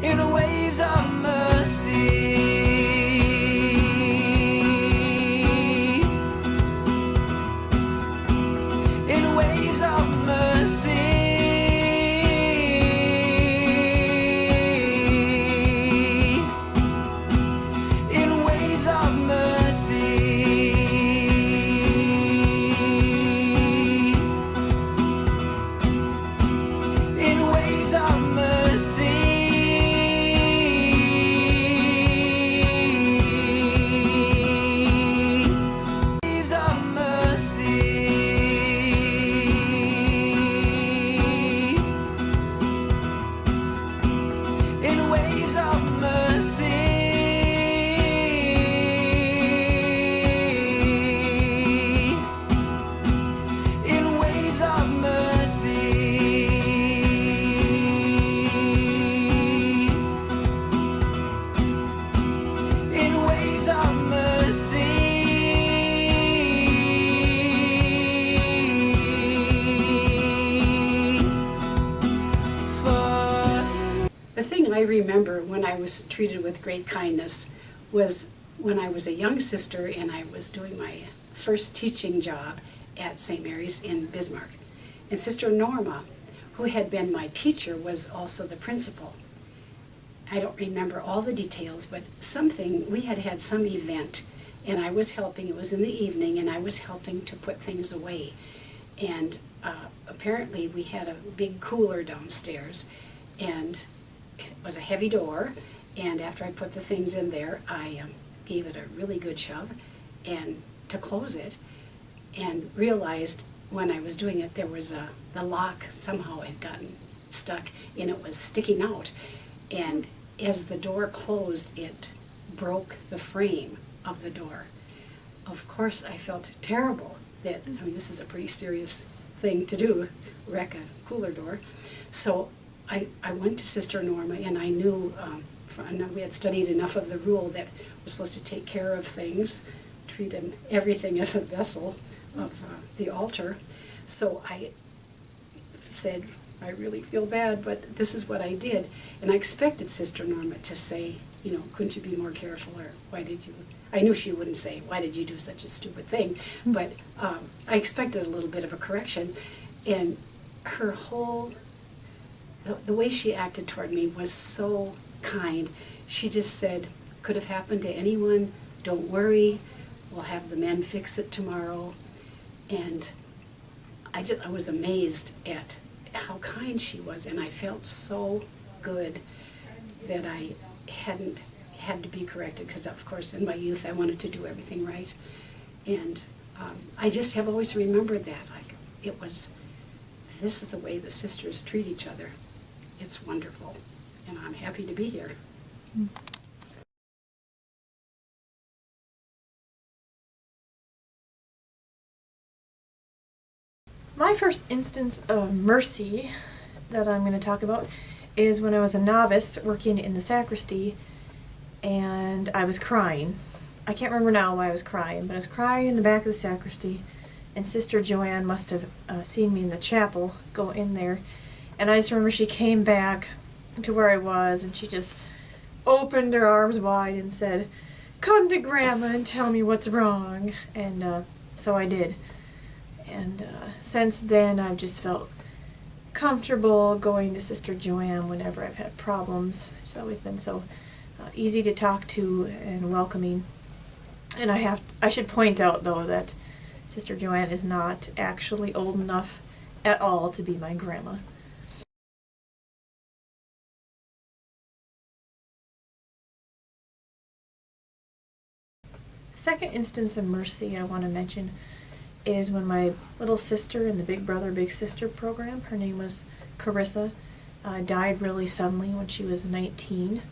in waves of mercy. In waves of mercy. I remember when I was treated with great kindness was when I was a young sister and I was doing my first teaching job at St. Mary's in Bismarck. And Sister Norma, who had been my teacher, was also the principal. I don't remember all the details, but we had had some event and I was helping. It was in the evening and I was helping to put things away. And apparently we had a big cooler downstairs and it was a heavy door, and after I put the things in there, I gave it a really good shove and to close it, and realized when I was doing it there was the lock somehow had gotten stuck and it was sticking out, and as the door closed it broke the frame of the door. Of course I felt terrible that, I mean, this is a pretty serious thing to do, wreck a cooler door. So I went to Sister Norma, and I knew, we had studied enough of the rule that we're supposed to take care of things, treat everything as a vessel of the altar. So I said, I really feel bad, but this is what I did. And I expected Sister Norma to say, you know, couldn't you be more careful, or why did you, I knew she wouldn't say, why did you do such a stupid thing? But I expected a little bit of a correction, and her whole, the way she acted toward me was so kind. She just said, could have happened to anyone, don't worry, we'll have the men fix it tomorrow. And I was amazed at how kind she was, and I felt so good that I hadn't had to be corrected, because of course in my youth I wanted to do everything right. And I just have always remembered that, like, it was, this is the way the sisters treat each other. It's wonderful, and I'm happy to be here. My first instance of mercy that I'm going to talk about is when I was a novice working in the sacristy, and I was crying. I can't remember now why I was crying, but I was crying in the back of the sacristy, and Sister Joanne must have seen me in the chapel go in there. And I just remember she came back to where I was, and she just opened her arms wide and said, "Come to Grandma and tell me what's wrong." And so I did. And since then, I've just felt comfortable going to Sister Joanne whenever I've had problems. She's always been so easy to talk to and welcoming. And I should point out, though, that Sister Joanne is not actually old enough at all to be my grandma. Second instance of mercy I want to mention is when my little sister in the Big Brother Big Sister program, her name was Carissa, died really suddenly when she was 19.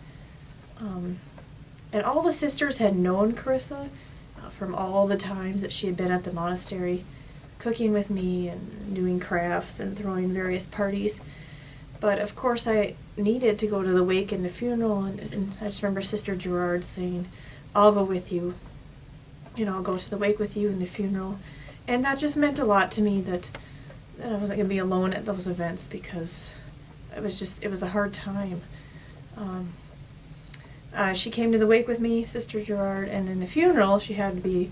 And all the sisters had known Carissa from all the times that she had been at the monastery, cooking with me and doing crafts and throwing various parties. But of course I needed to go to the wake and the funeral, and I just remember Sister Gerard saying, "I'll go with you. You know, I'll go to the wake with you and the funeral." And that just meant a lot to me, that I wasn't going to be alone at those events, because it was a hard time. She came to the wake with me, Sister Gerard, and in the funeral she had to be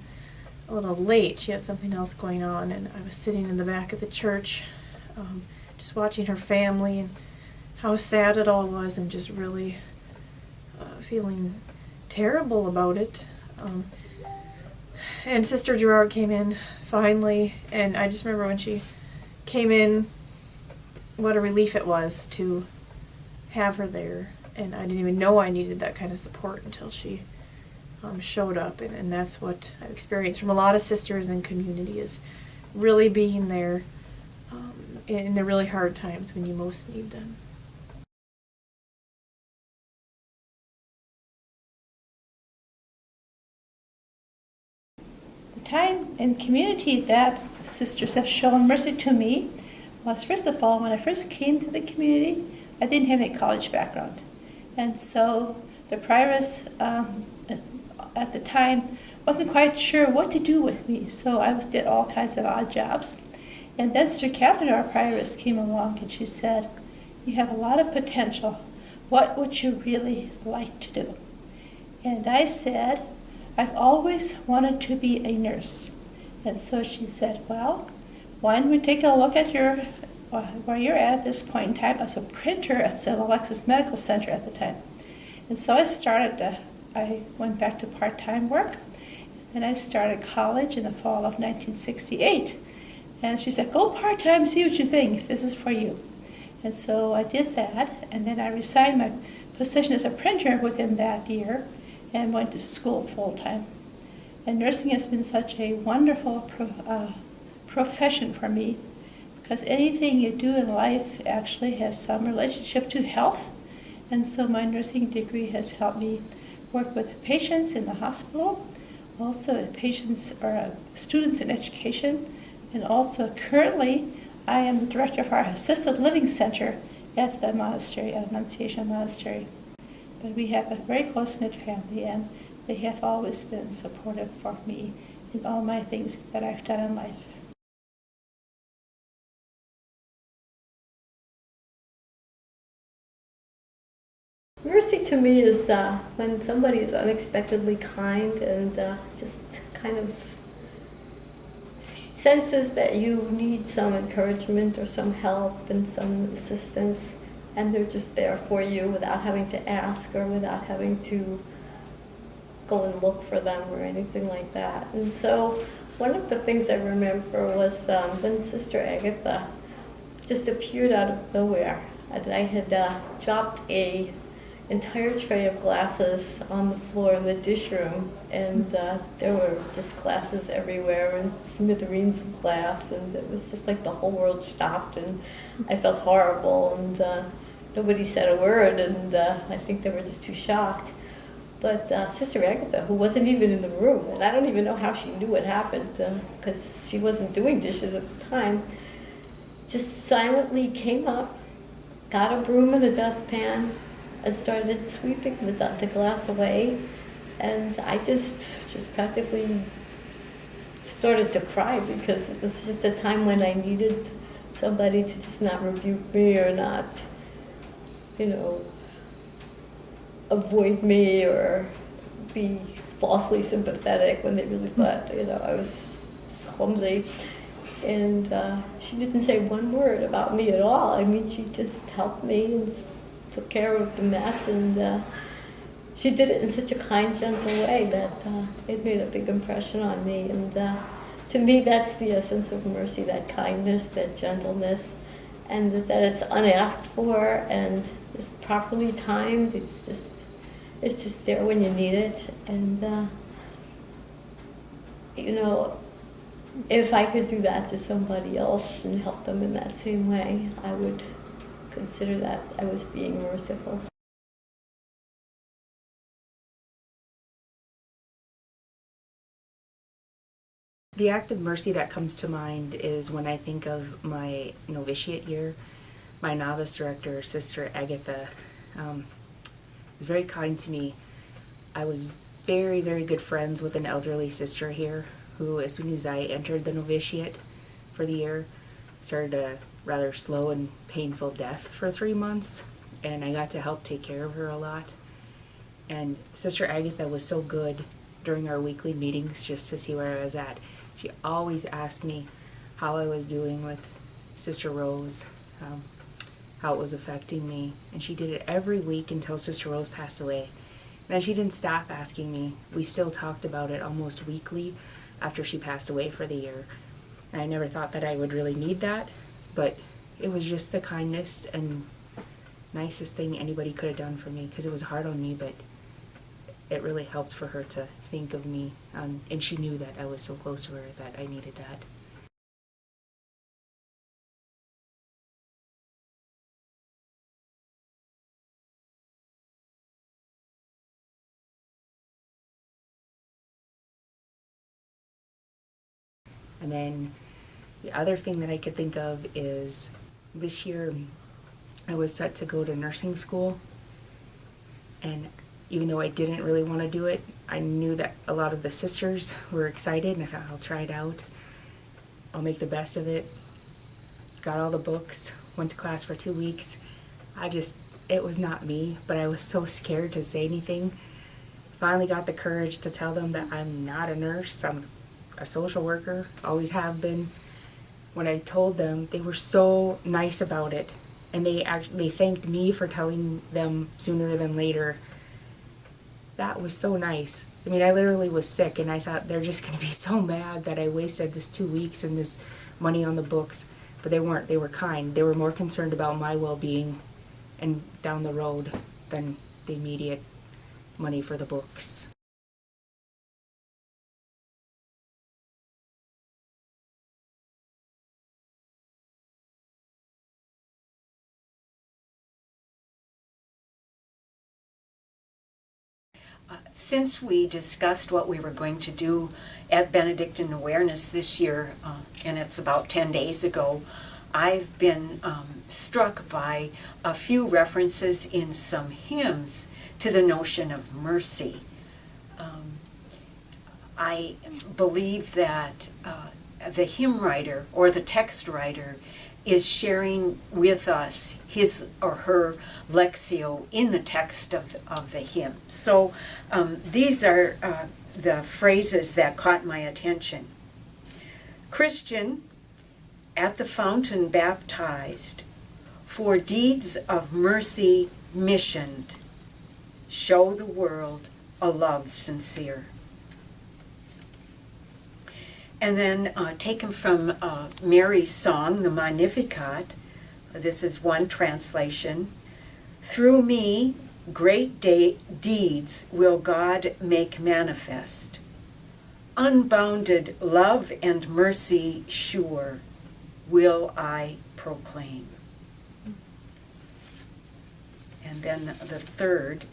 a little late. She had something else going on, and I was sitting in the back of the church, just watching her family and how sad it all was, and just really feeling terrible about it. And Sister Gerard came in finally, and I just remember when she came in, what a relief it was to have her there. And I didn't even know I needed that kind of support until she showed up. And that's what I've experienced from a lot of sisters in community, is really being there in the really hard times when you most need them. The time and community that sisters have shown mercy to me was, first of all, when I first came to the community, I didn't have any college background. And so the prioress at the time wasn't quite sure what to do with me, so I did all kinds of odd jobs. And then Sister Catherine, our prioress, came along and she said, "You have a lot of potential. What would you really like to do?" And I said, "I've always wanted to be a nurse." And so she said, "Well, why don't we take a look at where you're at this point in time?" I was a printer at St. Alexis Medical Center at the time. And so I went back to part-time work, and I started college in the fall of 1968. And she said, "Go part-time, see what you think, if this is for you." And so I did that, and then I resigned my position as a printer within that year and went to school full-time. And nursing has been such a wonderful profession for me, because anything you do in life actually has some relationship to health. And so my nursing degree has helped me work with patients in the hospital, also patients or students in education, and also currently I am the director of our assisted living center at the monastery, at Annunciation Monastery. But we have a very close-knit family, and they have always been supportive for me in all my things that I've done in life. Mercy to me is when somebody is unexpectedly kind and just kind of senses that you need some encouragement or some help and some assistance, and they're just there for you without having to ask or without having to go and look for them or anything like that. And so one of the things I remember was when Sister Agatha just appeared out of nowhere. And I had dropped a entire tray of glasses on the floor in the dish room, and there were just glasses everywhere and smithereens of glass, and it was just like the whole world stopped, and I felt horrible, and nobody said a word, and I think they were just too shocked. But Sister Agatha, who wasn't even in the room, and I don't even know how she knew what happened, because she wasn't doing dishes at the time, just silently came up, got a broom and a dustpan, and started sweeping the glass away. And I just practically started to cry, because it was just a time when I needed somebody to just not rebuke me or not, avoid me or be falsely sympathetic when they really thought, I was clumsy. And she didn't say one word about me at all. I mean, she just helped me and took care of the mess, and she did it in such a kind, gentle way that it made a big impression on me. And to me, that's the essence of mercy, that kindness, that gentleness, and that it's unasked for and just properly timed. It's just there when you need it. And if I could do that to somebody else and help them in that same way, I would consider that I was being merciful. The act of mercy that comes to mind is when I think of my novitiate year. My novice director, Sister Agatha, was very kind to me. I was very, very good friends with an elderly sister here who, as soon as I entered the novitiate for the year, started a rather slow and painful death for 3 months. and I got to help take care of her a lot. And Sister Agatha was so good during our weekly meetings just to see where I was at. She always asked me how I was doing with Sister Rose, how it was affecting me. And she did it every week until Sister Rose passed away. And then she didn't stop asking me. We still talked about it almost weekly after she passed away for the year. And I never thought that I would really need that, but it was just the kindest and nicest thing anybody could have done for me, because it was hard on me, but it really helped for her to think of me, and she knew that I was so close to her that I needed that. And then the other thing that I could think of is this year I was set to go to nursing school, and even though I didn't really want to do it, I knew that a lot of the sisters were excited, and I thought, I'll try it out. I'll make the best of it. Got all the books, went to class for 2 weeks. It was not me, but I was so scared to say anything. Finally got the courage to tell them that I'm not a nurse, I'm a social worker, always have been. When I told them, they were so nice about it, and they thanked me for telling them sooner than later. That was so nice. I mean, I literally was sick, and I thought they're just going to be so mad that I wasted this 2 weeks and this money on the books. But they weren't. They were kind. They were more concerned about my well-being and down the road than the immediate money for the books. Since we discussed what we were going to do at Benedictine Awareness this year, and it's about 10 days ago, I've been struck by a few references in some hymns to the notion of mercy. I believe that the hymn writer or the text writer is sharing with us his or her lectio in the text of the hymn. So these are the phrases that caught my attention. Christian, at the fountain baptized, for deeds of mercy missioned, show the world a love sincere. And then taken from Mary's song, the Magnificat, this is one translation. Through me, great deeds will God make manifest. Unbounded love and mercy sure will I proclaim. And then the third,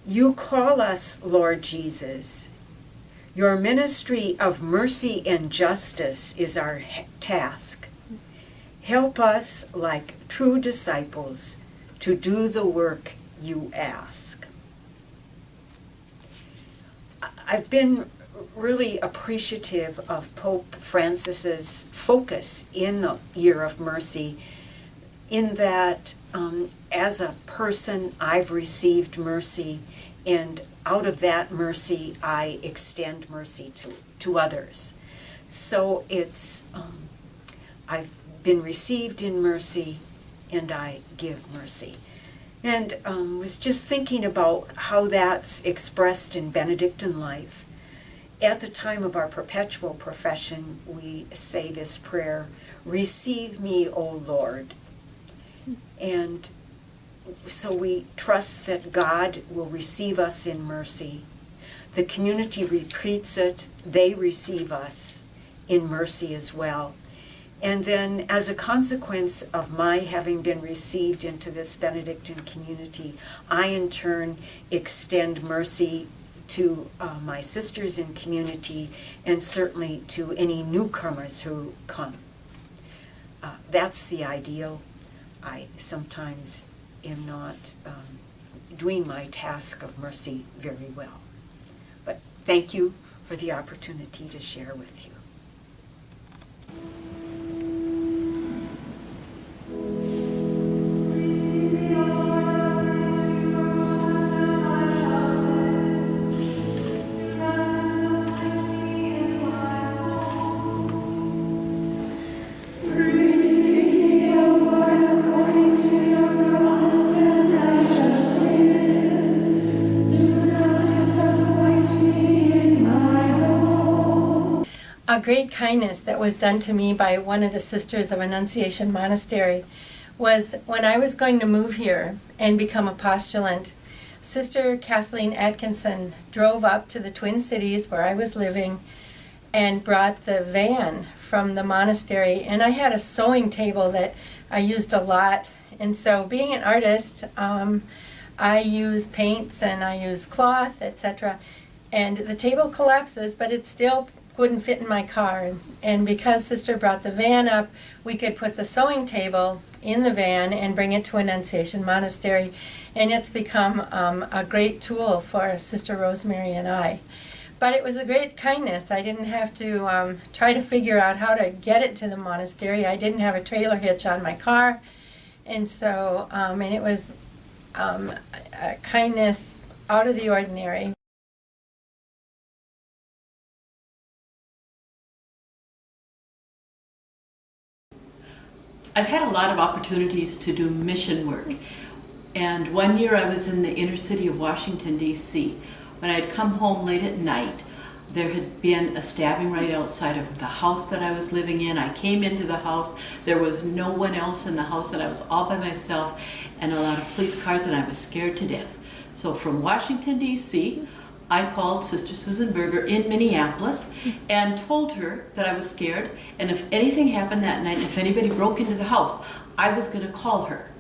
you call us, Lord Jesus. Your ministry of mercy and justice is our task. Help us, like true disciples, to do the work you ask. I've been really appreciative of Pope Francis's focus in the Year of Mercy, in that as a person I've received mercy, and out of that mercy I extend mercy to others. So it's I've been received in mercy and I give mercy. And was just thinking about how that's expressed in Benedictine life. At the time of our perpetual profession, we say this prayer, receive me, O Lord. And so we trust that God will receive us in mercy. The community repeats it, they receive us in mercy as well. And then as a consequence of my having been received into this Benedictine community, I in turn extend mercy to my sisters in community, and certainly to any newcomers who come. That's the ideal. I sometimes am not doing my task of mercy very well. But thank you for the opportunity to share with you. Receive a great kindness that was done to me by one of the Sisters of Annunciation Monastery was when I was going to move here and become a postulant. Sister Kathleen Atkinson drove up to the Twin Cities where I was living and brought the van from the monastery, and I had a sewing table that I used a lot. And so being an artist, I use paints and I use cloth, etc. And the table collapses, but it still wouldn't fit in my car. And because Sister brought the van up, we could put the sewing table in the van and bring it to Annunciation Monastery. And it's become a great tool for Sister Rosemary and I. But it was a great kindness. I didn't have to try to figure out how to get it to the monastery. I didn't have a trailer hitch on my car. And so, and it was a kindness out of the ordinary. I've had a lot of opportunities to do mission work. And one year I was in the inner city of Washington, D.C. When I had come home late at night, there had been a stabbing right outside of the house that I was living in. I came into the house, there was no one else in the house, and I was all by myself, and a lot of police cars, and I was scared to death. So from Washington, D.C., I called Sister Susan Berger in Minneapolis and told her that I was scared, and if anything happened that night, if anybody broke into the house, I was going to call her.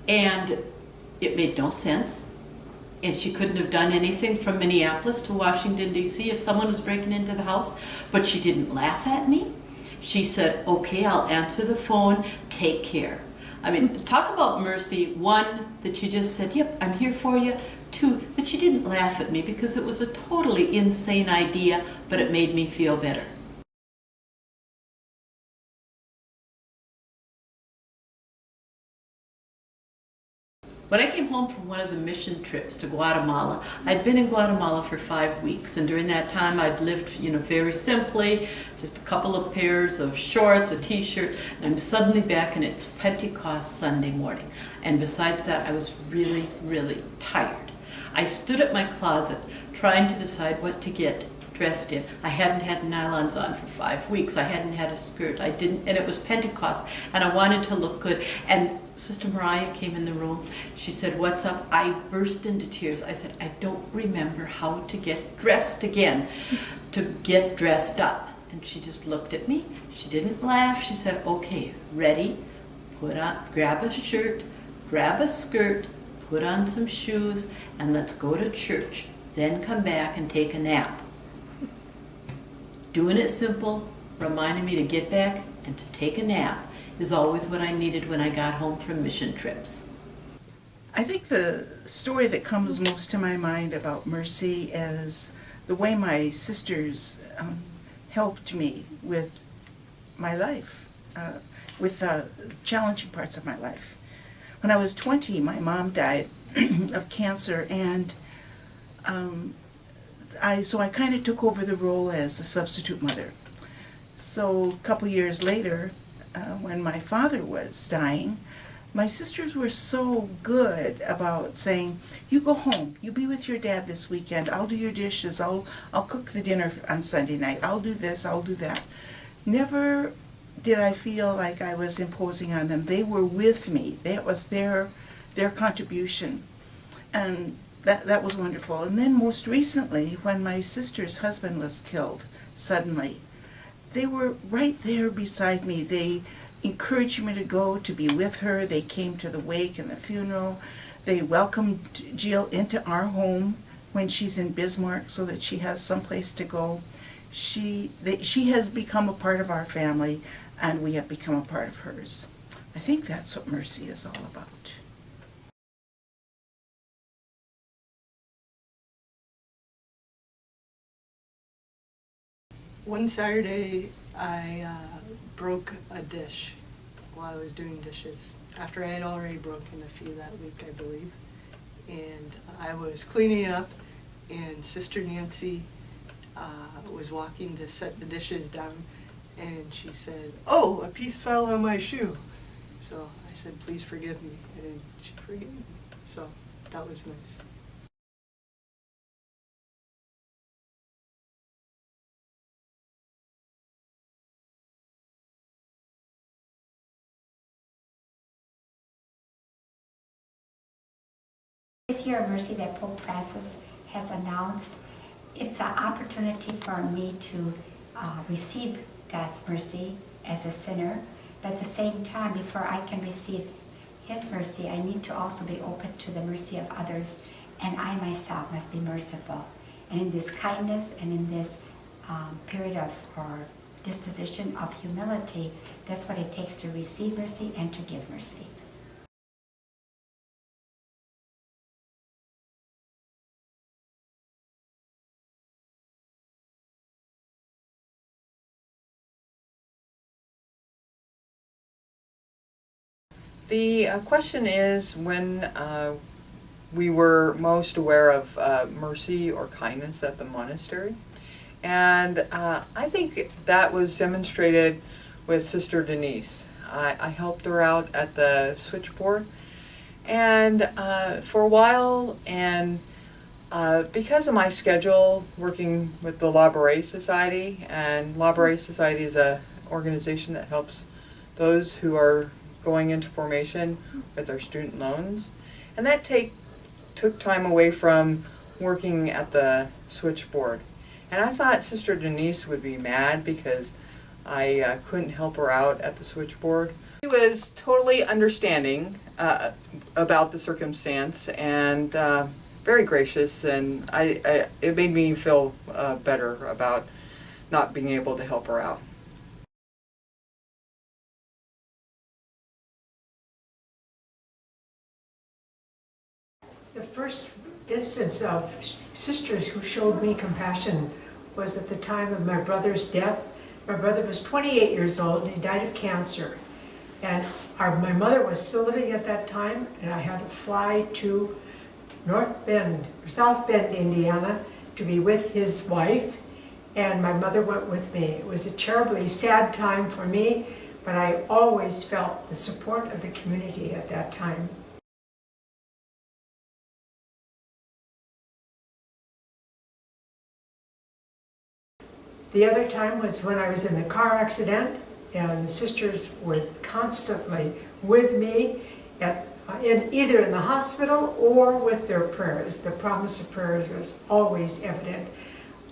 And it made no sense, and she couldn't have done anything from Minneapolis to Washington, D.C. if someone was breaking into the house, but she didn't laugh at me. She said, okay, I'll answer the phone, take care. I mean, talk about mercy. One, that she just said, yep, I'm here for you. Two, that she didn't laugh at me because it was a totally insane idea, but it made me feel better. When I came home from one of the mission trips to Guatemala, I'd been in Guatemala for 5 weeks, and during that time I'd lived, very simply, just a couple of pairs of shorts, a t-shirt, and I'm suddenly back and it's Pentecost Sunday morning. And besides that, I was really, really tired. I stood at my closet trying to decide what to get dressed in. I hadn't had nylons on for 5 weeks. I hadn't had a skirt. And it was Pentecost, and I wanted to look good. And Sister Mariah came in the room. She said, what's up? I burst into tears. I said, I don't remember how to get dressed again, to get dressed up. And she just looked at me. She didn't laugh. She said, okay, ready? Grab a shirt, grab a skirt, put on some shoes, and let's go to church. Then come back and take a nap. Doing it simple, reminding me to get back and to take a nap is always what I needed when I got home from mission trips. I think the story that comes most to my mind about mercy is the way my sisters helped me with my life, with the challenging parts of my life. When I was 20, my mom died of cancer, and I kind of took over the role as a substitute mother. So a couple years later, when my father was dying, my sisters were so good about saying, you go home, you be with your dad this weekend, I'll do your dishes, I'll cook the dinner on Sunday night, I'll do this, I'll do that. Never did I feel like I was imposing on them. They were with me. That was their contribution. And that was wonderful. And then most recently, when my sister's husband was killed suddenly, they were right there beside me. They encouraged me to go to be with her. They came to the wake and the funeral. They welcomed Jill into our home when she's in Bismarck so that she has someplace to go. She has become a part of our family, and we have become a part of hers. I think that's what mercy is all about. One Saturday, I broke a dish while I was doing dishes, after I had already broken a few that week, I believe. And I was cleaning it up, and Sister Nancy was walking to set the dishes down, and she said, oh, a piece fell on my shoe. So I said, please forgive me, and she forgave me. So that was nice. this year of mercy that Pope Francis has announced, it's an opportunity for me to receive God's mercy as a sinner, but at the same time, before I can receive His mercy, I need to also be open to the mercy of others, and I myself must be merciful. And in this kindness and in this period of or disposition of humility, that's what it takes to receive mercy and to give mercy. The question is when we were most aware of mercy or kindness at the monastery. And I think that was demonstrated with Sister Denise. I helped her out at the switchboard and for a while, and because of my schedule working with the La Brea Society, and La Brea Society is an organization that helps those who are going into formation with their student loans, and that took time away from working at the switchboard. And I thought Sister Denise would be mad because I couldn't help her out at the switchboard. She was totally understanding about the circumstance and very gracious, and it made me feel better about not being able to help her out. The first instance of sisters who showed me compassion was at the time of my brother's death. My brother was 28 years old and he died of cancer. And my mother was still living at that time, and I had to fly to South Bend, Indiana to be with his wife, and my mother went with me. It was a terribly sad time for me, but I always felt the support of the community at that time. The other time was when I was in the car accident, and the sisters were constantly with me, either in the hospital or with their prayers. The promise of prayers was always evident.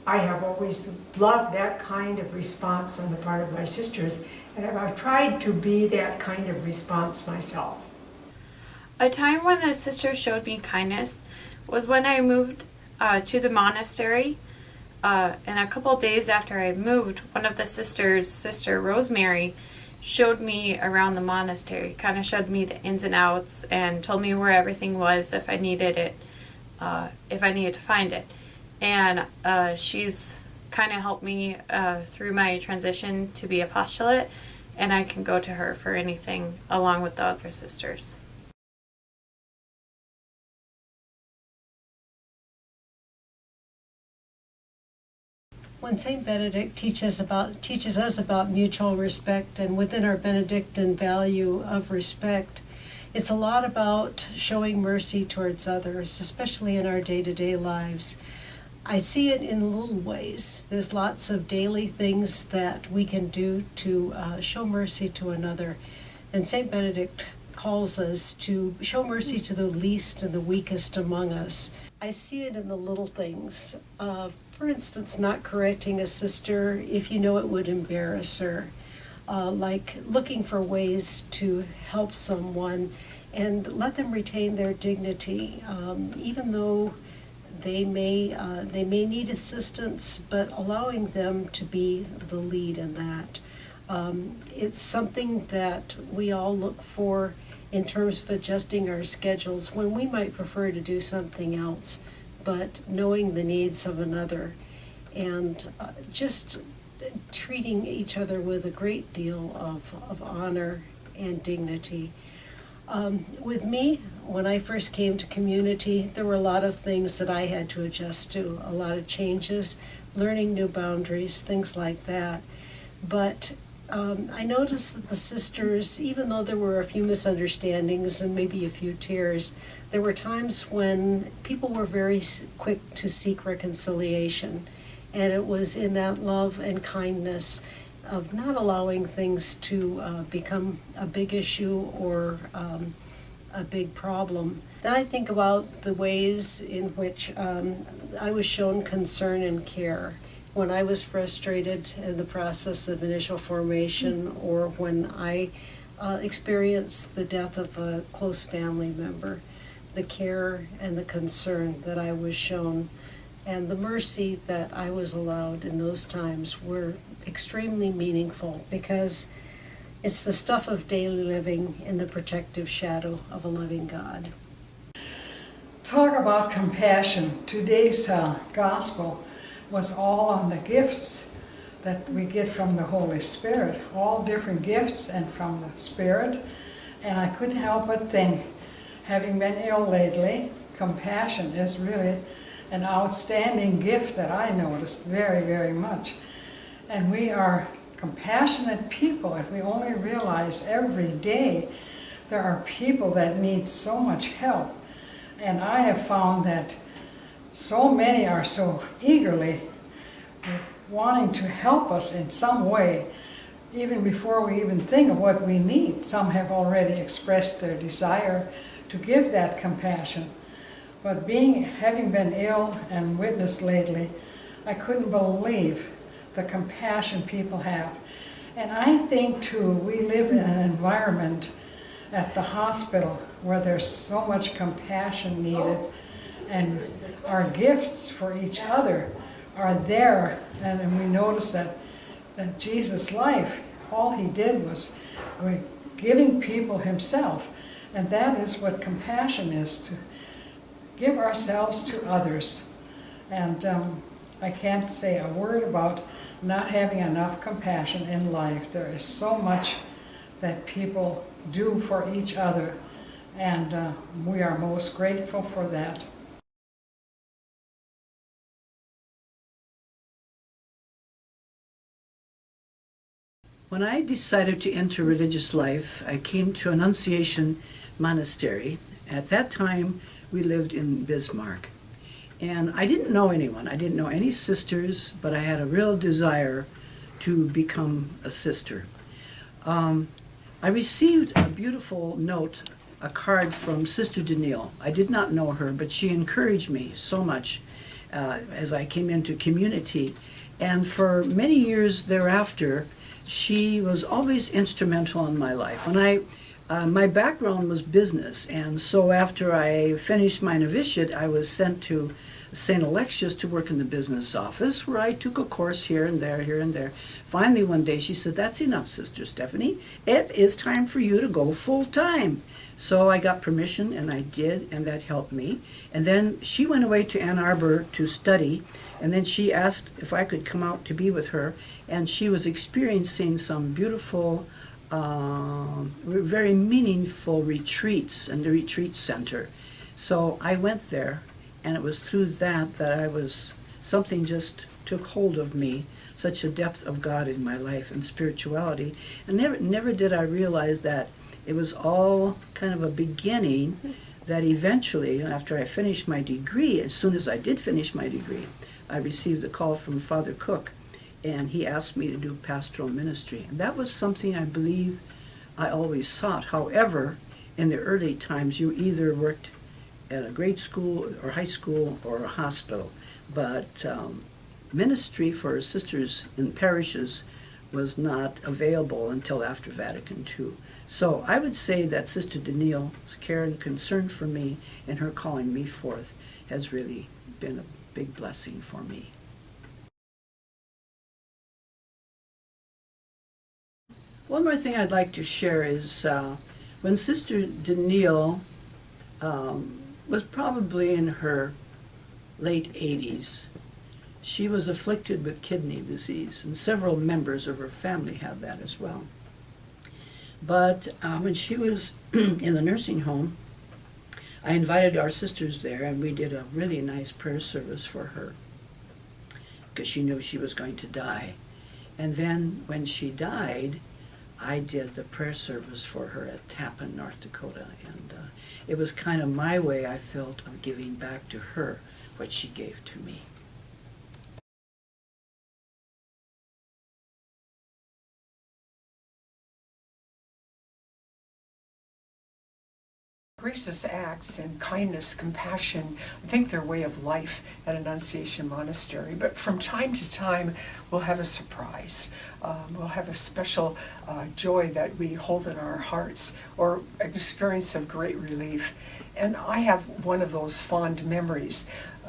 I have always loved that kind of response on the part of my sisters, and I've tried to be that kind of response myself. A time when the sisters showed me kindness was when I moved to the monastery. And a couple days after I moved, one of the sisters, Sister Rosemary, showed me around the monastery, kind of showed me the ins and outs and told me where everything was if I needed it, if I needed to find it. And she's kind of helped me through my transition to be apostolate, and I can go to her for anything along with the other sisters. When Saint Benedict teaches us about mutual respect, and within our Benedictine value of respect, it's a lot about showing mercy towards others, especially in our day-to-day lives. I see it in little ways. There's lots of daily things that we can do to show mercy to another. And Saint Benedict calls us to show mercy to the least and the weakest among us. I see it in the little things. For instance, not correcting a sister if you know it would embarrass her. Like looking for ways to help someone and let them retain their dignity, even though they may need assistance, but allowing them to be the lead in that. It's something that we all look for in terms of adjusting our schedules when we might prefer to do something else, but knowing the needs of another and just treating each other with a great deal of honor and dignity. With me, when I first came to community, there were a lot of things that I had to adjust to, a lot of changes, learning new boundaries, things like that. But I noticed that the sisters, even though there were a few misunderstandings and maybe a few tears, there were times when people were very quick to seek reconciliation. And it was in that love and kindness of not allowing things to become a big issue or a big problem Then I think about the ways in which I was shown concern and care when I was frustrated in the process of initial formation, or when I experienced the death of a close family member. The care and the concern that I was shown and the mercy that I was allowed in those times were extremely meaningful, because it's the stuff of daily living in the protective shadow of a loving God. Talk about compassion. Today's gospel was all on the gifts that we get from the Holy Spirit, all different gifts and from the Spirit. And I couldn't help but think, having been ill lately, compassion is really an outstanding gift that I noticed very, very much. And we are compassionate people if we only realize every day there are people that need so much help. And I have found that so many are so eagerly wanting to help us in some way, even before we even think of what we need. Some have already expressed their desire to give that compassion. But having been ill and witnessed lately, I couldn't believe the compassion people have. And I think too, we live in an environment at the hospital where there's so much compassion needed, and our gifts for each other are there. And we notice that Jesus' life, all he did was giving people himself. And that is what compassion is, to give ourselves to others. And I can't say a word about not having enough compassion in life. There is so much that people do for each other, and we are most grateful for that. When I decided to enter religious life, I came to Annunciation Monastery. At that time, we lived in Bismarck. And I didn't know anyone. I didn't know any sisters, but I had a real desire to become a sister. I received a beautiful note, a card from Sister Danielle. I did not know her, but she encouraged me so much as I came into community. And for many years thereafter, she was always instrumental in my life. When my background was business, and so after I finished my novitiate, I was sent to St. Alexius to work in the business office, where I took a course here and there, here and there. Finally, one day she said, "That's enough, Sister Stephanie. It is time for you to go full-time." So I got permission, and I did, and that helped me. And then she went away to Ann Arbor to study, and then she asked if I could come out to be with her, and she was experiencing some beautiful, very meaningful retreats in the retreat center. So I went there, and it was through that something just took hold of me, such a depth of God in my life and spirituality. And never did I realize that it was all kind of a beginning, that eventually, after I finished my degree, as soon as I did finish my degree, I received a call from Father Cook, and he asked me to do pastoral ministry. And that was something I believe I always sought. However, in the early times, you either worked at a grade school or high school or a hospital, but ministry for sisters in parishes was not available until after Vatican II. So I would say that Sister Danielle's care and concern for me and her calling me forth has really been a big blessing for me. One more thing I'd like to share is when Sister Danielle was probably in her late 80s, she was afflicted with kidney disease, and several members of her family had that as well. But when she was in the nursing home, I invited our sisters there, and we did a really nice prayer service for her, because she knew she was going to die. And then when she died, I did the prayer service for her at Tappan, North Dakota, and it was kind of my way, I felt, of giving back to her what she gave to me. gracious acts and kindness, compassion, I think they're way of life at Annunciation Monastery. But from time to time, we'll have a surprise. We'll have a special joy that we hold in our hearts or experience of great relief. And I have one of those fond memories.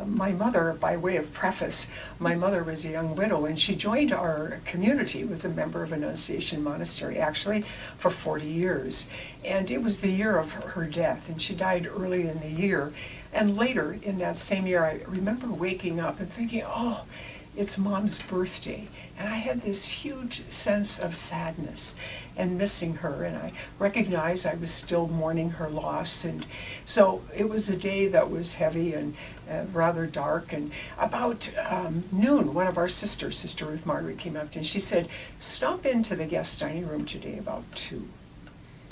My mother, by way of preface, my mother was a young widow and she joined our community, was a member of Annunciation Monastery actually for 40 years. And it was the year of her death and she died early in the year. And later in that same year, I remember waking up and thinking, oh, it's Mom's birthday. And I had this huge sense of sadness and missing her. And I recognized I was still mourning her loss. And so it was a day that was heavy and rather dark. And about noon, one of our sisters, Sister Ruth Margaret, came up to me and she said, stop into the guest dining room today about 2.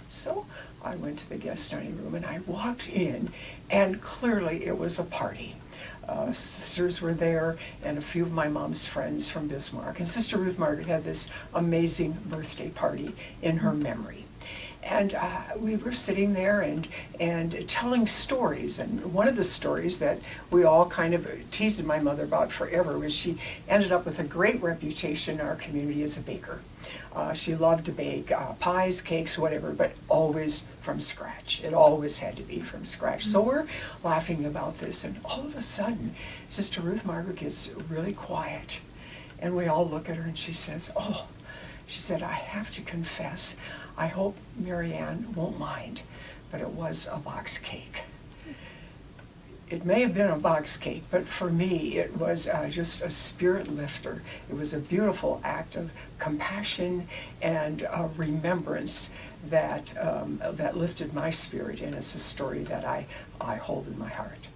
So I went to the guest dining room and I walked in and clearly it was a party. Sisters were there and a few of my mom's friends from Bismarck. And Sister Ruth Margaret had this amazing birthday party in her memory. And we were sitting there and telling stories. And one of the stories that we all kind of teased my mother about forever was she ended up with a great reputation in our community as a baker. She loved to bake pies, cakes, whatever, but always from scratch. It always had to be from scratch. So we're laughing about this, and all of a sudden, Sister Ruth Margaret gets really quiet. And we all look at her and she says, oh, she said, I have to confess, I hope Marianne won't mind, but it was a box cake. It may have been a box cake, but for me it was just a spirit lifter. It was a beautiful act of compassion and remembrance that, that lifted my spirit, and it's a story that I hold in my heart.